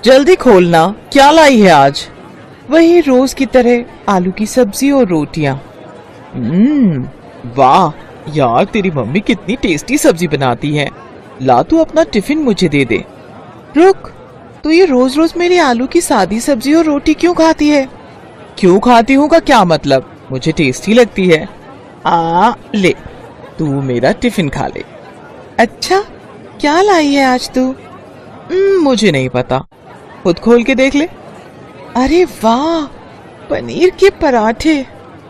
जल्दी खोलना, क्या लाई है आज? वही रोज की तरह आलू की सब्जी और रोटियां। वाह यार, तेरी मम्मी कितनी टेस्टी सब्जी बनाती है। ला तू अपना टिफिन मुझे दे दे। रुक, तो ये रोज रोज मेरी आलू की सादी सब्जी और रोटी क्यों खाती है? क्यों खाती हूँ का क्या मतलब? मुझे टेस्टी लगती है। ले, तू मेरा टिफिन खा ले। अच्छा, क्या लाई है आज तू? मुझे नहीं पता, खुद खोल के देख ले। अरे वाह, पनीर के पराठे।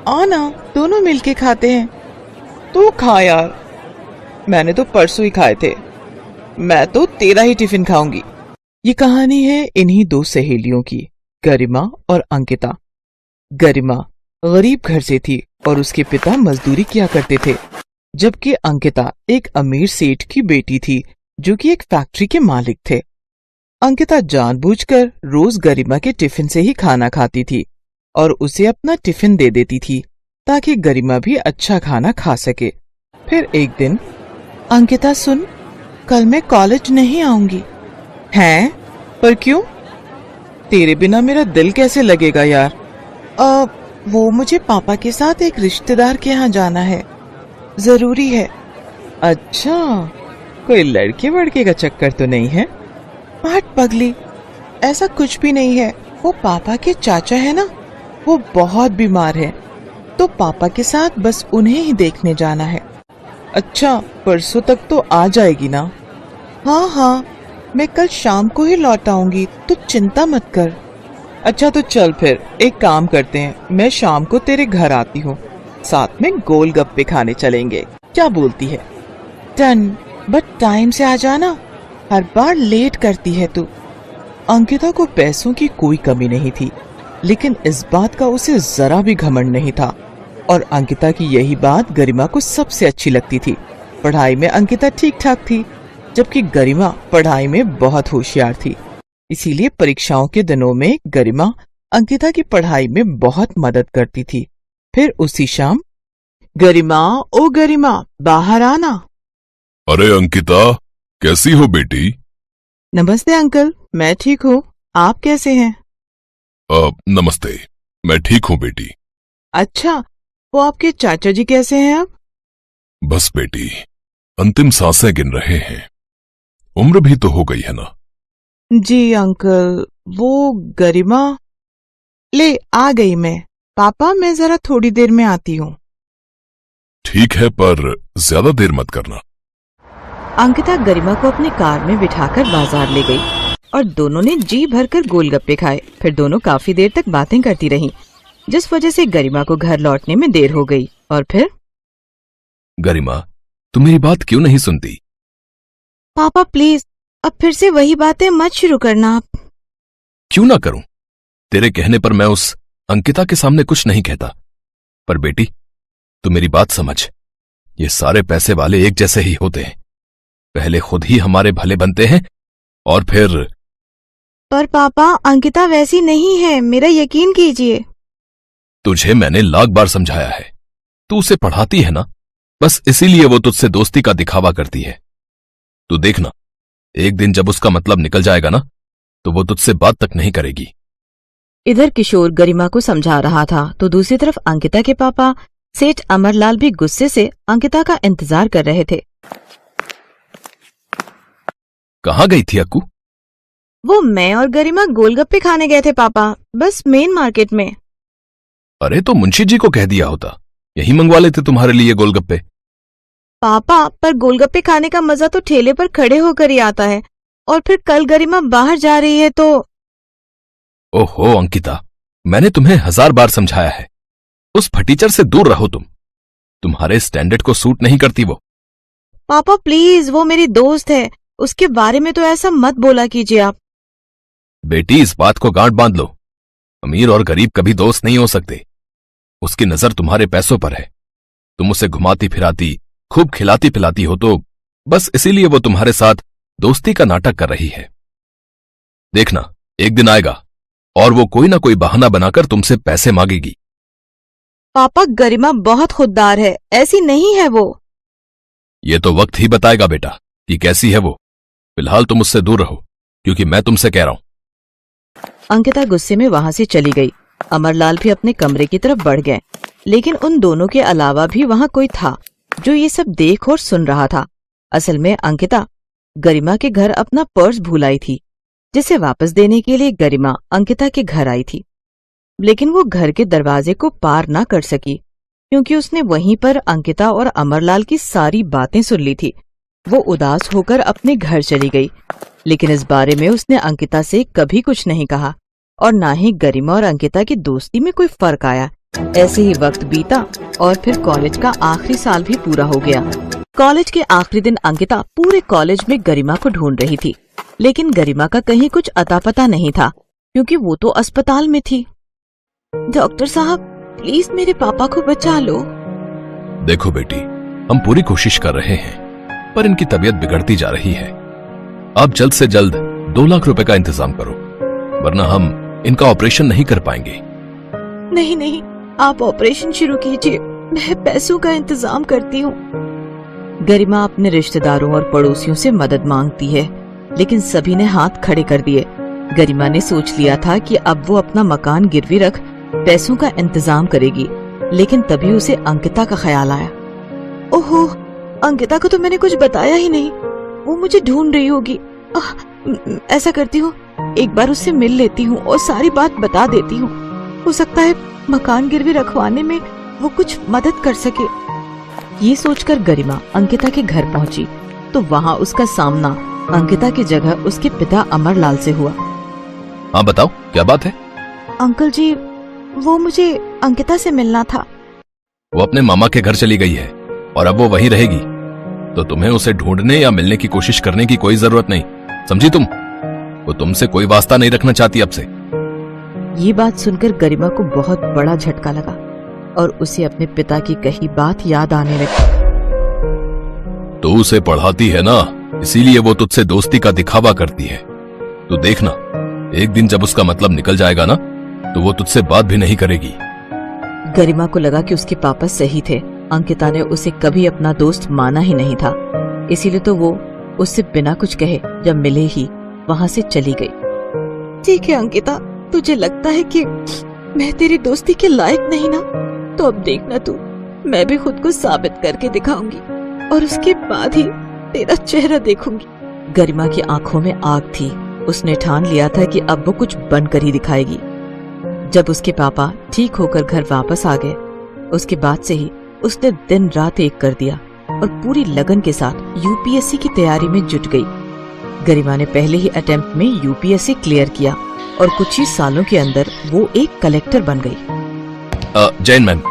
आना, दोनों मिलके खाते हैं। तू खा यार, मैंने तो परसों ही खाए थे। मैं तो तेरा ही टिफिन खाऊंगी। ये कहानी है इन्हीं दो सहेलियों की, गरिमा और अंकिता। गरिमा गरीब घर से थी और उसके पिता मजदूरी किया करते थे, जबकि अंकिता एक अमीर सेठ की बेटी थी जो कि एक फैक्ट्री के मालिक थे। अंकिता जानबूझकर रोज गरिमा के टिफिन से ही खाना खाती थी और उसे अपना टिफिन दे देती थी ताकि गरिमा भी अच्छा खाना खा सके। फिर एक दिन, अंकिता सुन, कल मैं कॉलेज नहीं आऊंगी। हैं? पर क्यों? तेरे बिना मेरा दिल कैसे लगेगा यार? वो मुझे पापा के साथ एक रिश्तेदार के यहाँ जाना है, जरूरी है। अच्छा, कोई लड़के वड़के का चक्कर तो नहीं है? हट पगली, ऐसा कुछ भी नहीं है। वो पापा के चाचा है ना, वो बहुत बीमार है, तो पापा के साथ बस उन्हें ही देखने जाना है। अच्छा, परसों तक तो आ जाएगी ना? हाँ, मैं कल शाम को ही लौट आऊंगी, तो चिंता मत कर। अच्छा तो चल फिर एक काम करते हैं, मैं शाम को तेरे घर आती हूँ, साथ में गोलगप्पे खाने चलेंगे, क्या बोलती है? डन, बट टाइम से आ जाना, हर बार लेट करती है तू। अंकिता को पैसों की कोई कमी नहीं थी, लेकिन इस बात का उसे जरा भी घमंड नहीं था और अंकिता की यही बात गरिमा को सबसे अच्छी लगती थी। पढ़ाई में अंकिता ठीक ठाक थी, जबकि गरिमा पढ़ाई में बहुत होशियार थी। इसीलिए परीक्षाओं के दिनों में गरिमा अंकिता की पढ़ाई में बहुत मदद करती थी। फिर उसी शाम, गरिमा, ओ गरिमा, बाहर आना। अरे अंकिता, कैसी हो बेटी? नमस्ते अंकल, मैं ठीक हूँ, आप कैसे हैं? नमस्ते, मैं ठीक हूँ बेटी। अच्छा, वो आपके चाचा जी कैसे हैं अब? बस बेटी, अंतिम सांसें गिन रहे हैं, उम्र भी तो हो गई है ना। जी अंकल, वो गरिमा। ले, आ गई मैं। पापा, मैं जरा थोड़ी देर में आती हूँ। ठीक है, पर ज्यादा देर मत करना। अंकिता गरिमा को अपनी कार में बिठाकर बाजार ले गई और दोनों ने जी भरकर गोलगप्पे खाए। फिर दोनों काफी देर तक बातें करती रहीं, जिस वजह से गरिमा को घर लौटने में देर हो गई। और फिर गरिमा, तुम मेरी बात क्यों नहीं सुनती? पापा प्लीज, अब फिर से वही बातें मत शुरू करना आप। क्यों ना करूं? तेरे कहने पर मैं उस अंकिता के सामने कुछ नहीं कहता, पर बेटी तू मेरी बात समझ, ये सारे पैसे वाले एक जैसे ही होते हैं, पहले खुद ही हमारे भले बनते हैं और फिर। पर पापा, अंकिता वैसी नहीं है, मेरा यकीन कीजिए। तुझे मैंने लाख बार समझाया है, तू उसे पढ़ाती है ना, बस इसीलिए वो तुझसे दोस्ती का दिखावा करती है। तू देखना, एक दिन जब उसका मतलब निकल जाएगा ना, तो वो तुझसे बात तक नहीं करेगी। इधर किशोर गरिमा को समझा रहा था, तो दूसरी तरफ अंकिता के पापा सेठ अमरलाल भी गुस्से से अंकिता का इंतजार कर रहे थे। कहाँ गई थी अक्कू? वो मैं और गरिमा गोलगप्पे खाने गए थे पापा, बस मेन मार्केट में। अरे तो मुंशी जी को कह दिया होता, यही मंगवा लेते तुम्हारे लिए गोलगप्पे। पापा, पर गोलगप्पे खाने का मजा तो ठेले पर खड़े होकर ही आता है, और फिर कल गरिमा बाहर जा रही है तो। ओहो अंकिता, मैंने तुम्हें 1000 बार समझाया है, उस फटीचर से दूर रहो तुम, तुम्हारे स्टैंडर्ड को सूट नहीं करती वो। पापा प्लीज, वो मेरी दोस्त है, उसके बारे में तो ऐसा मत बोला कीजिए आप। बेटी इस बात को गांठ बांध लो, अमीर और गरीब कभी दोस्त नहीं हो सकते। उसकी नजर तुम्हारे पैसों पर है, तुम उसे घुमाती फिराती, खूब खिलाती पिलाती हो, तो बस इसीलिए वो तुम्हारे साथ दोस्ती का नाटक कर रही है। देखना, एक दिन आएगा और वो कोई ना कोई बहाना बनाकर तुमसे पैसे मांगेगी। पापा, गरिमा बहुत खुददार है, ऐसी नहीं है वो। ये तो वक्त ही बताएगा बेटा कि कैसी है वो। फिलहाल तुम उससे दूर रहो, क्योंकि मैं तुमसे कह रहा हूं, अंकिता गुस्से में वहाँ से चली गई। अमरलाल भी अपने कमरे की तरफ बढ़ गए, लेकिन उन दोनों के अलावा भी वहाँ कोई था जो ये सब देख और सुन रहा था। असल में अंकिता गरिमा के घर अपना पर्स भूल आई थी, जिसे वापस देने के लिए गरिमा अंकिता के घर आई थी। लेकिन वो घर के दरवाजे को पार ना कर सकी, क्योंकि उसने वहीं पर अंकिता और अमरलाल की सारी बातें सुन ली थी। वो उदास होकर अपने घर चली गई, लेकिन इस बारे में उसने अंकिता से कभी कुछ नहीं कहा और ना ही गरिमा और अंकिता की दोस्ती में कोई फर्क आया। ऐसे ही वक्त बीता और फिर कॉलेज का आखिरी साल भी पूरा हो गया। कॉलेज के आखिरी दिन अंकिता पूरे कॉलेज में गरिमा को ढूंढ रही थी, लेकिन गरिमा का कहीं कुछ अता पता नहीं था, क्योंकि वो तो अस्पताल में थी। डॉक्टर साहब, प्लीज मेरे पापा को बचा लो। देखो बेटी, हम पूरी कोशिश कर रहे हैं, पर इनकी तबीयत बिगड़ती जा रही है। आप जल्द से जल्द 2 लाख रुपए का इंतजाम करो, वरना हम इनका ऑपरेशन नहीं कर पाएंगे। नहीं नहीं, आप ऑपरेशन शुरू कीजिए, मैं पैसों का इंतजाम करती हूँ। गरिमा अपने रिश्तेदारों और पड़ोसियों से मदद मांगती है, लेकिन सभी ने हाथ खड़े कर दिए। गरिमा ने सोच लिया था कि अब वो अपना मकान गिरवी रख पैसों का इंतजाम करेगी, लेकिन तभी उसे अंकिता का ख्याल आया। ओहो, अंकिता को तो मैंने कुछ बताया ही नहीं, वो मुझे ढूंढ रही होगी। ऐसा करती हूँ, एक बार उससे मिल लेती हूँ और सारी बात बता देती हूँ। हो सकता है मकान गिरवी रखवाने में वो कुछ मदद कर सके। ये सोचकर गरिमा अंकिता के घर पहुंची तो वहाँ उसका सामना अंकिता की जगह उसके पिता अमरलाल से हुआ। हाँ बताओ, क्या बात है? अंकल जी, वो मुझे अंकिता से मिलना था। वो अपने मामा के घर चली गई है और अब वो वहीं रहेगी, तो तुम्हें उसे ढूंढने या मिलने की कोशिश करने की कोई जरूरत नहीं, समझी तुम? वो तुमसे कोई वास्ता नहीं रखना चाहती अब से। ये बात सुनकर गरिमा को बहुत बड़ा झटका लगा और उसे अपने पिता की कही बात याद आने लगी। तो उसे पढ़ाती है ना, इसीलिए वो तुझसे दोस्ती का दिखावा करती है। तो देखना, एक दिन जब उसका मतलब निकल जाएगा ना, तो वो तुझसे बात भी नहीं करेगी। गरिमा को लगा कि उसके पापा सही थे। अंकिता ने उसे कभी अपना दोस्त माना ही नहीं था, इसीलिए तो वो उससे बिना कुछ कहे जब मिले ही वहाँ से चली गई। ठीक है अंकिता, तुझे लगता है कि मैं तेरी दोस्ती के लायक नहीं ना, तो अब देखना तू, मैं भी खुद को साबित करके दिखाऊंगी और उसके बाद ही तेरा चेहरा देखूंगी। गरिमा की आंखों में आग थी। उसने ठान लिया था कि अब वो कुछ बनकर ही दिखाएगी। जब उसके पापा ठीक होकर घर वापस आ गए, उसके बाद से ही उसने दिन रात एक कर दिया और पूरी लगन के साथ यूपीएससी की तैयारी में जुट गई। गरिमा ने पहले ही अटेम्प्ट में यूपीएससी क्लियर किया और कुछ ही सालों के अंदर वो एक कलेक्टर बन गई। जैन मैम।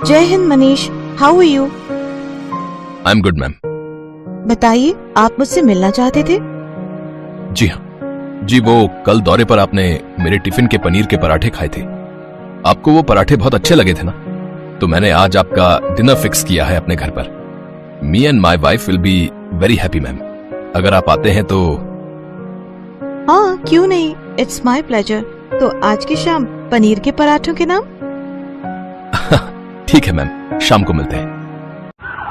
जय हिंद Manish, how are you? I am good ma'am. बताइए, आप मुझसे मिलना चाहते थे? जी हाँ जी, वो कल दौरे पर आपने मेरे टिफिन के पनीर के पराठे खाए थे। आपको वो पराठे बहुत अच्छे लगे थे ना, तो मैंने आज आपका डिनर फिक्स किया है अपने घर पर। Me and my wife will be very happy ma'am, अगर आप आते हैं तो। हाँ, क्यों नहीं, इट्स माई प्लेजर। तो आज की शाम पनीर के पराठों के नाम? ठीक है मैम, शाम को मिलते हैं।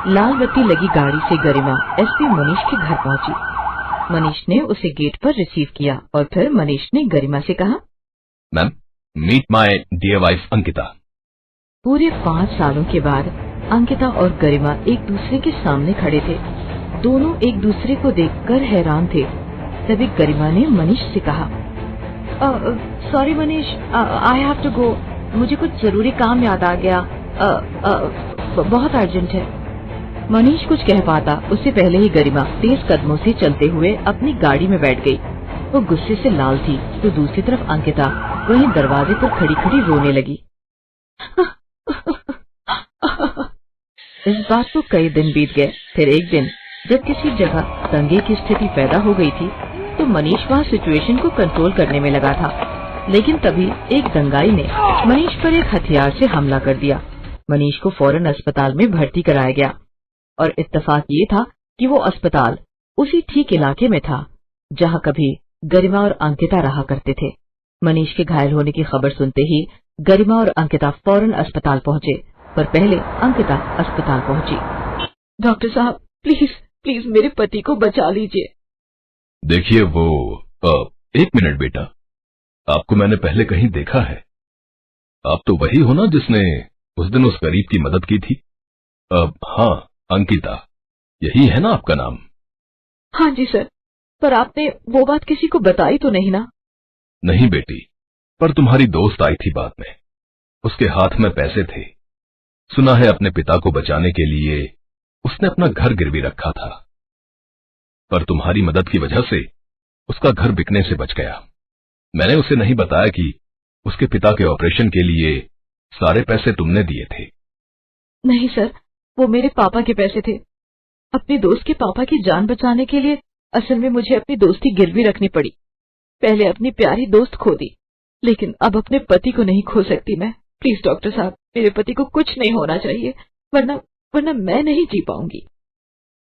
लाल बत्ती लगी गाड़ी से गरिमा एसपी मनीष के घर पहुंची। मनीष ने उसे गेट पर रिसीव किया और फिर मनीष ने गरिमा से कहा, ma'am, meet my dear wife Ankita. पूरे 5 सालों के बाद अंकिता और गरिमा एक दूसरे के सामने खड़े थे। दोनों एक दूसरे को देखकर हैरान थे। तभी गरिमा ने मनीष से कहा, sorry Manish, I have to go, मुझे कुछ जरूरी काम याद आ गया, बहुत अर्जेंट है। मनीष कुछ कह पाता उससे पहले ही गरिमा तेज कदमों से चलते हुए अपनी गाड़ी में बैठ गई। वो गुस्से से लाल थी, तो दूसरी तरफ अंकिता वहीं दरवाजे पर खड़ी खड़ी रोने लगी। इस बात को कई दिन बीत गए। फिर एक दिन जब किसी जगह दंगे की स्थिति पैदा हो गई थी, तो मनीष वहाँ सिचुएशन को कंट्रोल करने में लगा था। लेकिन तभी एक दंगाई ने मनीष पर एक हथियार से हमला कर दिया। मनीष को फौरन अस्पताल में भर्ती कराया गया और इत्तेफाक ये था कि वो अस्पताल उसी ठीक इलाके में था जहाँ कभी गरिमा और अंकिता रहा करते थे। मनीष के घायल होने की खबर सुनते ही गरिमा और अंकिता फौरन अस्पताल पहुँचे, पर पहले अंकिता अस्पताल पहुँची। डॉक्टर साहब, प्लीज प्लीज मेरे पति को बचा लीजिए। देखिए वो एक मिनट बेटा, आपको मैंने पहले कहीं देखा है। आप तो वही हो ना जिसने उस दिन उस गरीब की मदद की थी? हाँ, अंकिता, यही है ना आपका नाम? हाँ जी सर, पर आपने वो बात किसी को बताई तो नहीं ना? नहीं बेटी, पर तुम्हारी दोस्त आई थी बाद में। उसके हाथ में पैसे थे। सुना है अपने पिता को बचाने के लिए उसने अपना घर गिरवी रखा था, पर तुम्हारी मदद की वजह से उसका घर बिकने से बच गया। मैंने उसे नहीं बताया कि उसके पिता के ऑपरेशन के लिए सारे पैसे तुमने दिए थे। नहीं सर, वो मेरे पापा के पैसे थे। अपने दोस्त के पापा की जान बचाने के लिए असल में मुझे अपनी दोस्ती गिरवी रखनी पड़ी। पहले अपनी प्यारी दोस्त खो दी, लेकिन अब अपने पति को नहीं खो सकती मैं। प्लीज डॉक्टर साहब, मेरे पति को कुछ नहीं होना चाहिए, वरना मैं नहीं जी पाऊंगी।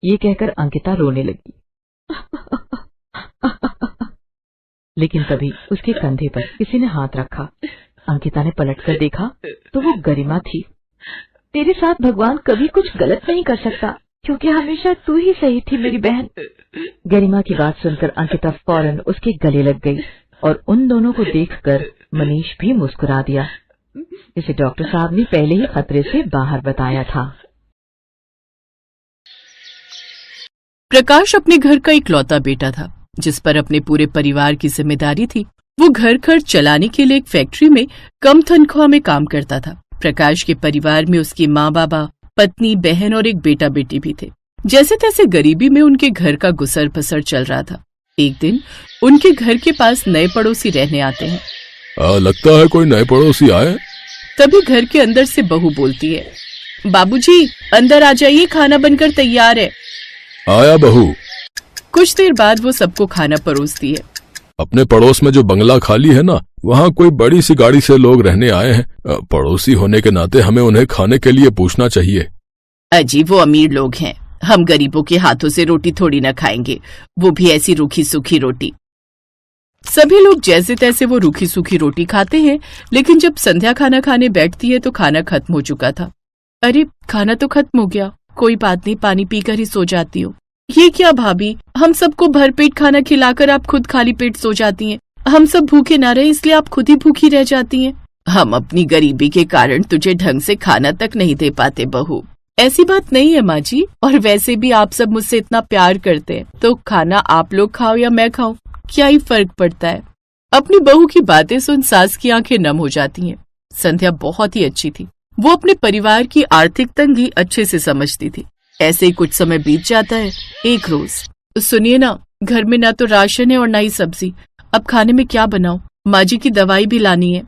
ये कहकर अंकिता रोने लगी। लेकिन तभी उसके कंधे पर किसी ने हाथ रखा। अंकिता ने पलटकर देखा तो वो गरिमा थी। तेरे साथ भगवान कभी कुछ गलत नहीं कर सकता, क्योंकि हमेशा तू ही सही थी मेरी बहन। गरिमा की बात सुनकर अंकिता फौरन उसके गले लग गई और उन दोनों को देखकर मनीष भी मुस्कुरा दिया, जिसे डॉक्टर साहब ने पहले ही खतरे से बाहर बताया था। प्रकाश अपने घर का इकलौता बेटा था, जिस पर अपने पूरे परिवार की जिम्मेदारी थी। वो घर खर्च चलाने के लिए एक फैक्ट्री में कम तनख्वाह में काम करता था। प्रकाश के परिवार में उसकी माँ बाबा, पत्नी, बहन और एक बेटा बेटी भी थे। जैसे तैसे गरीबी में उनके घर का गुसर बसर चल रहा था। एक दिन उनके घर के पास नए पड़ोसी रहने आते हैं। लगता है कोई नए पड़ोसी आए। तभी घर के अंदर से बहू बोलती है, बाबूजी अंदर आ जाइए, खाना बनकर तैयार है। आया बहू। कुछ देर बाद वो सबको खाना परोसती है। अपने पड़ोस में जो बंगला खाली है ना, वहाँ कोई बड़ी सी गाड़ी से लोग रहने आए हैं। पड़ोसी होने के नाते हमें उन्हें खाने के लिए पूछना चाहिए। अजी वो अमीर लोग हैं, हम गरीबों के हाथों से रोटी थोड़ी न खाएंगे, वो भी ऐसी रूखी सूखी रोटी। सभी लोग जैसे तैसे वो रूखी सूखी रोटी खाते हैं, लेकिन जब संध्या खाना खाने बैठती है तो खाना खत्म हो चुका था। अरे खाना तो खत्म हो गया, कोई बात नहीं, पानी पीकर ही सो जाती हूँ। ये क्या भाभी, हम सबको भरपेट खाना खिलाकर आप खुद खाली पेट सो जाती हैं। हम सब भूखे ना रहे इसलिए आप खुद ही भूखी रह जाती हैं। हम अपनी गरीबी के कारण तुझे ढंग से खाना तक नहीं दे पाते बहू। ऐसी बात नहीं है माँ जी, और वैसे भी आप सब मुझसे इतना प्यार करते हैं, तो खाना आप लोग खाओ या मैं खाऊं, क्या ही फर्क पड़ता है। अपनी बहू की बातें सुन सास की आंखें नम हो जाती हैं। संध्या बहुत ही अच्छी थी, वो अपने परिवार की आर्थिक तंगी अच्छे से समझती थी। ऐसे ही कुछ समय बीत जाता है। एक रोज, सुनिए ना, घर में ना तो राशन है और ना ही सब्जी, अब खाने में क्या बनाऊं, माँ जी की दवाई भी लानी है।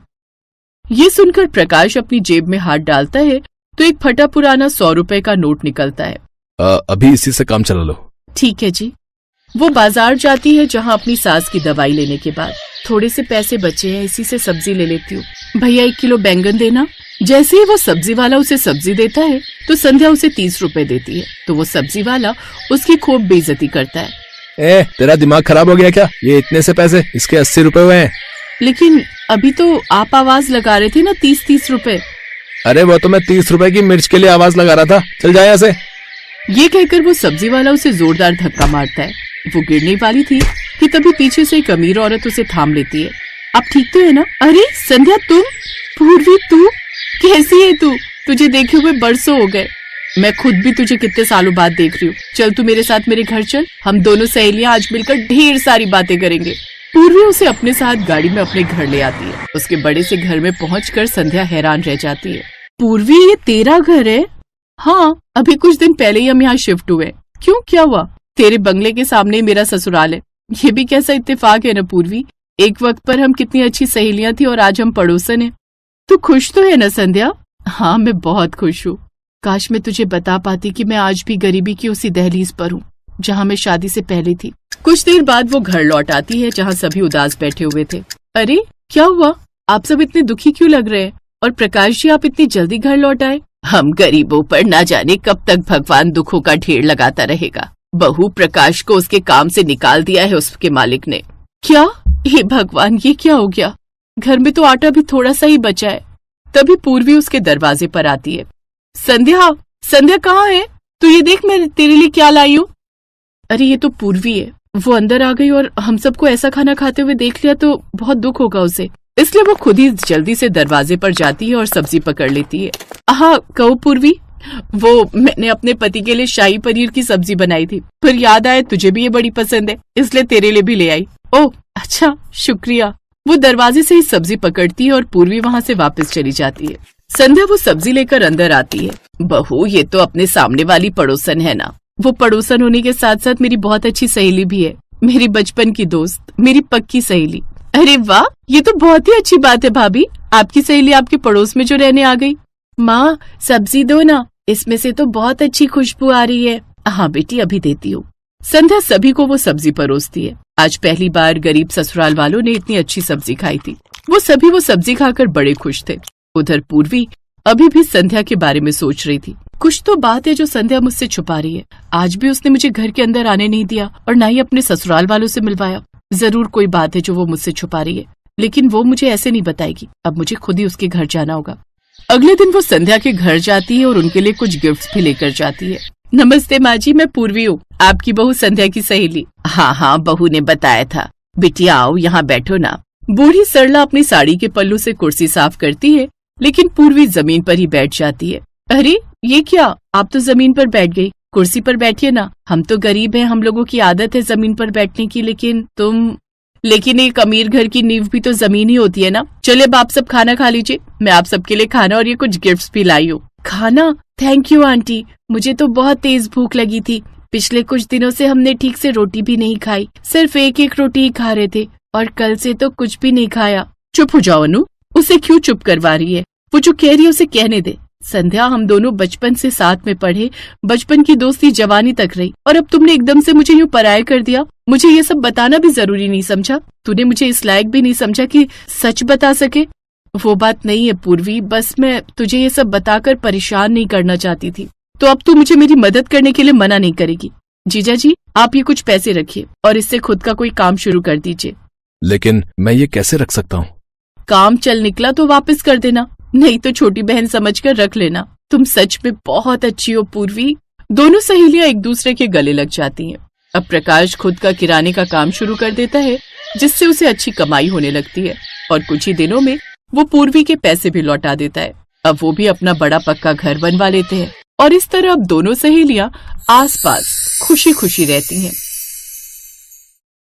ये सुनकर प्रकाश अपनी जेब में हाथ डालता है तो एक फटा पुराना 100 रुपए का नोट निकलता है। अभी इसी से काम चला लो। ठीक है जी। वो बाजार जाती है, जहाँ अपनी सास की दवाई लेने के बाद थोड़े से पैसे बचे हैं, इसी से सब्जी ले लेती हूँ। भैया 1 किलो बैंगन देना। जैसे ही वो सब्जी वाला उसे सब्जी देता है तो संध्या उसे 30 रुपए देती है, तो वो सब्जी वाला उसकी खूब बेइज्जती करता है। तेरा दिमाग खराब हो गया क्या? ये इतने से पैसे, इसके 80 रुपए हुए हैं। लेकिन अभी तो आप आवाज लगा रहे थे ना 30-30 रुपए। अरे वो तो मैं 30 रुपए की मिर्च के लिए आवाज लगा रहा था, चल जाए यहाँ से। ये कहकर वो सब्जी वाला उसे जोरदार धक्का मारता है। वो गिरने वाली थी कि तभी पीछे से एक अमीर औरत उसे थाम लेती है। आप ठीक तो है ना? अरे संध्या तुम? पूर्वी तू? कैसी है तू? तुझे देखे हुए बरसों हो गए। मैं खुद भी तुझे कितने सालों बाद देख रही हूँ। चल तू मेरे साथ मेरे घर चल, हम दोनों सहेलियां आज मिलकर ढेर सारी बातें करेंगे। पूर्वी उसे अपने साथ गाड़ी में अपने घर ले आती है। उसके बड़े से घर में पहुंचकर संध्या हैरान रह जाती है। पूर्वी, ये तेरा घर है? हाँ, अभी कुछ दिन पहले ही हम यहाँ शिफ्ट हुए। क्यों, क्या हुआ? तेरे बंगले के सामने मेरा ससुराल है। ये भी कैसा इत्तेफाक है ना पूर्वी, एक वक्त पर हम कितनी अच्छी सहेलियां थी और आज हम पड़ोसन हैं। तू खुश तो है ना संध्या? हाँ, मैं बहुत खुश हूँ। काश मैं तुझे बता पाती कि मैं आज भी गरीबी की उसी दहलीज पर हूँ जहाँ मैं शादी से पहले थी। कुछ देर बाद वो घर लौट आती है, जहाँ सभी उदास बैठे हुए थे। अरे क्या हुआ, आप सब इतने दुखी क्यों लग रहे हैं? और प्रकाश जी, आप इतनी जल्दी घर लौट आए? हम गरीबों पर ना जाने कब तक भगवान दुखों का ढेर लगाता रहेगा। बहू, प्रकाश को उसके काम से निकाल दिया है उसके मालिक ने। क्या? हे भगवान, ये क्या हो गया? घर में तो आटा भी थोड़ा सा ही बचा है। तभी पूर्वी उसके दरवाजे पर आती है। संध्या, संध्या कहाँ है? तू ये देख, मैं तेरे लिए क्या लाई हूँ। अरे ये तो पूर्वी है, वो अंदर आ गई और हम सबको ऐसा खाना खाते हुए देख लिया तो बहुत दुख होगा उसे, इसलिए वो खुद ही जल्दी से दरवाजे पर जाती है और सब्जी पकड़ लेती है। हाँ कहो पूर्वी, वो मैंने अपने पति के लिए शाही पनीर की सब्जी बनाई थी, फिर याद आया तुझे भी ये बड़ी पसंद है, इसलिए तेरे लिए भी ले आई। ओह अच्छा शुक्रिया। वो दरवाजे से ही सब्जी पकड़ती है और पूर्वी वहाँ से वापस चली जाती है। संध्या वो सब्जी लेकर अंदर आती है। बहू ये तो अपने सामने वाली पड़ोसन है ना। वो पड़ोसन होने के साथ साथ मेरी बहुत अच्छी सहेली भी है, मेरी बचपन की दोस्त, मेरी पक्की सहेली। अरे वाह, ये तो बहुत ही अच्छी बात है भाभी, आपकी सहेली आपके पड़ोस में जो रहने आ गई। माँ सब्जी दो ना, इसमें से तो बहुत अच्छी खुशबू आ रही है। हाँ बेटी अभी देती हूँ। संध्या सभी को वो सब्जी परोसती है। आज पहली बार गरीब ससुराल वालों ने इतनी अच्छी सब्जी खाई थी। वो सभी वो सब्जी खाकर बड़े खुश थे। उधर पूर्वी अभी भी संध्या के बारे में सोच रही थी। कुछ तो बात है जो संध्या मुझसे छुपा रही है। आज भी उसने मुझे घर के अंदर आने नहीं दिया और न ही अपने ससुराल वालों से मिलवाया। जरूर कोई बात है जो वो मुझसे छुपा रही है, लेकिन वो मुझे ऐसे नहीं बताएगी। अब मुझे खुद ही उसके घर जाना होगा। अगले दिन वो संध्या के घर जाती है और उनके लिए कुछ गिफ्ट्स भी लेकर जाती है। नमस्ते माँ जी, मैं पूर्वी हूँ, आपकी बहू संध्या की सहेली। हाँ बहू ने बताया था। बिटिया आओ यहाँ बैठो ना। बूढ़ी सरला अपनी साड़ी के पल्लू से कुर्सी साफ करती है, लेकिन पूर्वी जमीन पर ही बैठ जाती है। अरे ये क्या, आप तो जमीन पर बैठ गई, कुर्सी पर बैठिए ना। हम तो गरीब हैं, हम लोगों की आदत है जमीन पर बैठने की, लेकिन एक अमीर घर की नींव भी तो जमीन ही होती है ना। चले अब आप सब खाना खा लीजिए, मैं आप सबके लिए खाना और ये कुछ गिफ्ट्स भी लाई हूँ। खाना? थैंक यू आंटी, मुझे तो बहुत तेज भूख लगी थी। पिछले कुछ दिनों से हमने ठीक से रोटी भी नहीं खाई, सिर्फ एक रोटी ही खा रहे थे और कल से तो कुछ भी नहीं खाया। चुप हो जाओ अनु, उसे क्यों चुप करवा रही है? वो जो कह रही है उसे कहने दे। संध्या, हम दोनों बचपन से साथ में पढ़े, बचपन की दोस्ती जवानी तक रही, और अब तुमने एकदम से मुझे यूँ पराया कर दिया। मुझे ये सब बताना भी जरूरी नहीं समझा? तूने मुझे इस लायक भी नहीं समझा कि सच बता सके? वो बात नहीं है पूर्वी, बस मैं तुझे ये सब बताकर परेशान नहीं करना चाहती थी। तो अब तू मुझे मेरी मदद करने के लिए मना नहीं करेगी। जीजा जी, आप ये कुछ पैसे रखिए और इससे खुद का कोई काम शुरू कर दीजिए। लेकिन मैं ये कैसे रख सकता हूँ? काम चल निकला तो वापस कर देना, नहीं तो छोटी बहन समझकर रख लेना। तुम सच में बहुत अच्छी हो पूर्वी। दोनों सहेलियां एक दूसरे के गले लग जाती हैं। अब प्रकाश खुद का किराने का काम शुरू कर देता है, जिससे उसे अच्छी कमाई होने लगती है और कुछ ही दिनों में वो पूर्वी के पैसे भी लौटा देता है। अब वो भी अपना बड़ा पक्का घर बनवा लेते हैं और इस तरह अब दोनों सहेलियां आसपास खुशी खुशी रहती हैं।